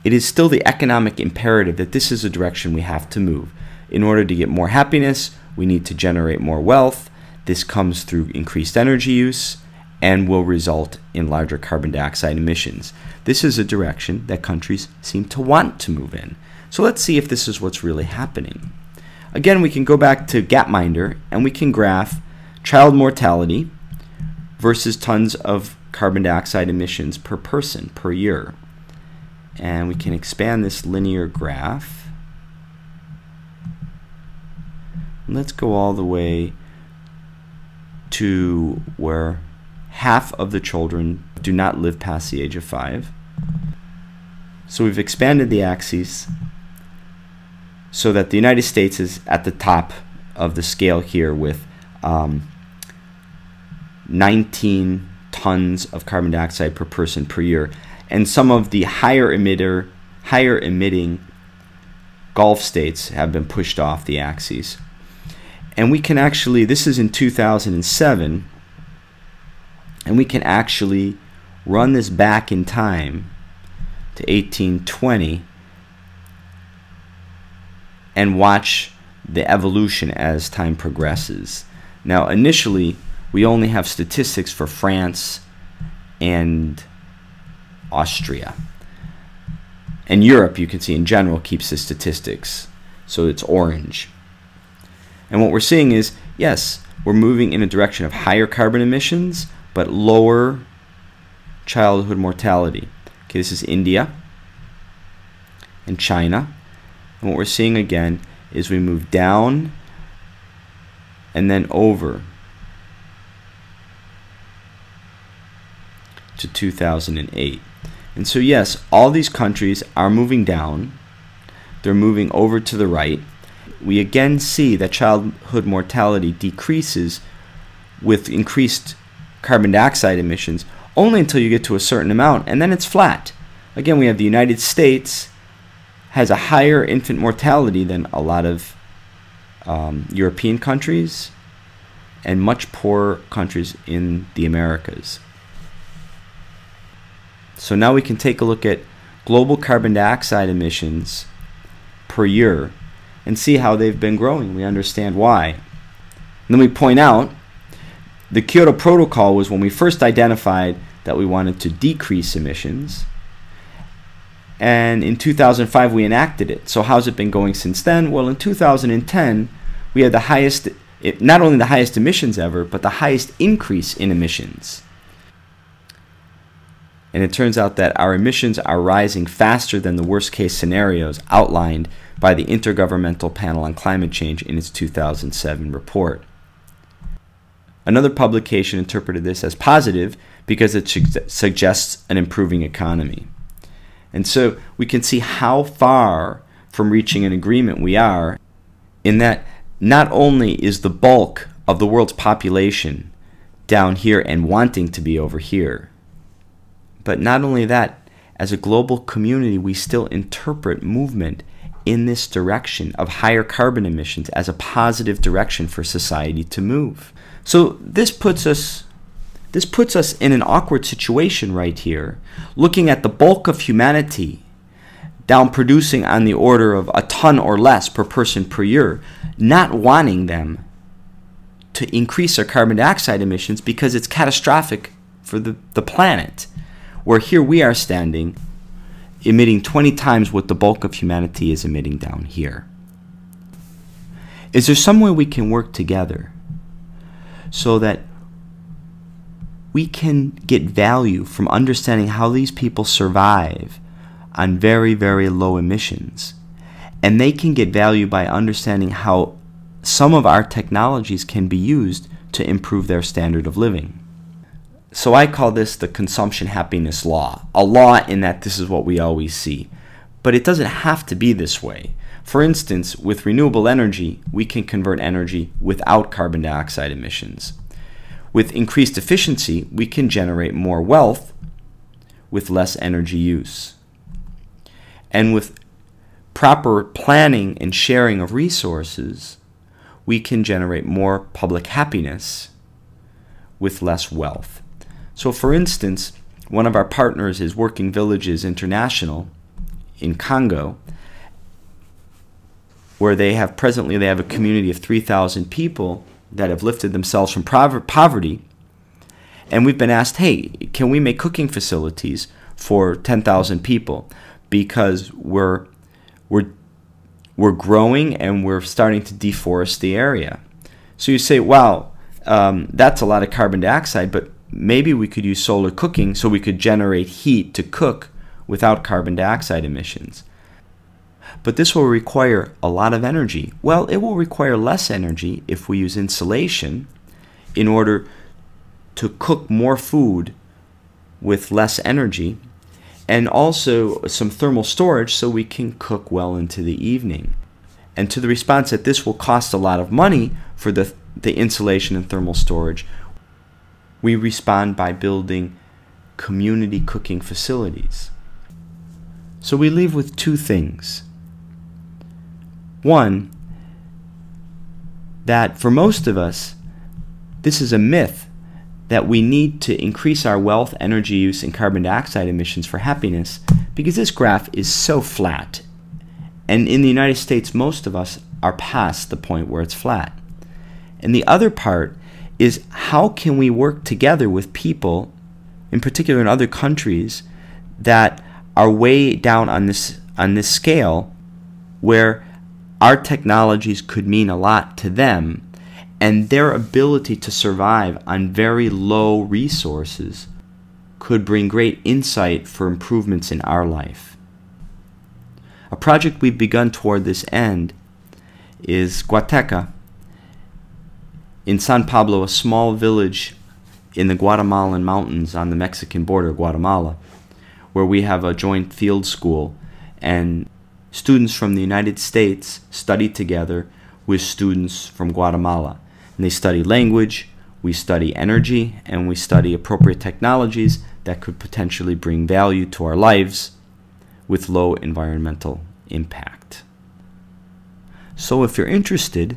it is still the economic imperative that this is a direction we have to move. In order to get more happiness, we need to generate more wealth. This comes through increased energy use and will result in larger carbon dioxide emissions. This is a direction that countries seem to want to move in. So let's see if this is what's really happening. Again, we can go back to Gapminder and we can graph child mortality versus tons of carbon dioxide emissions per person per year. And we can expand this linear graph. Let's go all the way to where half of the children do not live past the age of 5. So we've expanded the axes so that the United States is at the top of the scale here with 19 tons of carbon dioxide per person per year. And some of the higher emitting Gulf states have been pushed off the axes. And we can actually, this is in 2007, and we can actually run this back in time to 1820 and watch the evolution as time progresses. Now, initially, we only have statistics for France and Austria. And Europe, you can see in general, keeps the statistics. So it's orange. And what we're seeing is, yes, we're moving in a direction of higher carbon emissions, but lower childhood mortality. Okay, this is India and China. And what we're seeing again is we move down and then over to 2008. And so yes, all these countries are moving down. They're moving over to the right. We again see that childhood mortality decreases with increased carbon dioxide emissions only until you get to a certain amount, and then it's flat. Again, we have the United States has a higher infant mortality than a lot of European countries and much poorer countries in the Americas. So now we can take a look at global carbon dioxide emissions per year and see how they've been growing. We understand why. And then we point out the Kyoto Protocol was when we first identified that we wanted to decrease emissions. And in 2005 we enacted it. So how's it been going since then? Well, in 2010 we had the highest, not only the highest emissions ever, but the highest increase in emissions. And it turns out that our emissions are rising faster than the worst case scenarios outlined by the Intergovernmental Panel on Climate Change in its 2007 report. Another publication interpreted this as positive because it suggests an improving economy. And so we can see how far from reaching an agreement we are, in that not only is the bulk of the world's population down here and wanting to be over here, but not only that, as a global community, we still interpret movement in this direction of higher carbon emissions as a positive direction for society to move. So this puts us in an awkward situation right here, looking at the bulk of humanity down producing on the order of a ton or less per person per year, not wanting them to increase their carbon dioxide emissions because it's catastrophic for the planet. Where here we are standing, emitting 20 times what the bulk of humanity is emitting down here. Is there some way we can work together so that we can get value from understanding how these people survive on very, very low emissions? And they can get value by understanding how some of our technologies can be used to improve their standard of living. So I call this the consumption happiness law, a law in that this is what we always see. But it doesn't have to be this way. For instance, with renewable energy, we can convert energy without carbon dioxide emissions. With increased efficiency, we can generate more wealth with less energy use. And with proper planning and sharing of resources, we can generate more public happiness with less wealth. So for instance, one of our partners is Working Villages International in Congo, where they have a community of 3,000 people that have lifted themselves from poverty. And we've been asked, hey, can we make cooking facilities for 10,000 people? Because we're growing and we're starting to deforest the area. So you say, wow, that's a lot of carbon dioxide, but maybe we could use solar cooking so we could generate heat to cook without carbon dioxide emissions. But this will require a lot of energy. Well, it will require less energy if we use insulation in order to cook more food with less energy, and also some thermal storage so we can cook well into the evening. And to the response that this will cost a lot of money for the insulation and thermal storage, we respond by building community cooking facilities. So we leave with two things. One, that for most of us, this is a myth that we need to increase our wealth, energy use, and carbon dioxide emissions for happiness, because this graph is so flat. And in the United States, most of us are past the point where it's flat. And the other part is, how can we work together with people, in particular in other countries, that are way down on this scale, where our technologies could mean a lot to them, and their ability to survive on very low resources could bring great insight for improvements in our life. A project we've begun toward this end is Guateca in San Pablo, a small village in the Guatemalan mountains on the Mexican border of Guatemala, where we have a joint field school, and students from the United States study together with students from Guatemala. And they study language, we study energy, and we study appropriate technologies that could potentially bring value to our lives with low environmental impact. So if you're interested,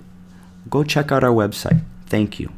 go check out our website. Thank you.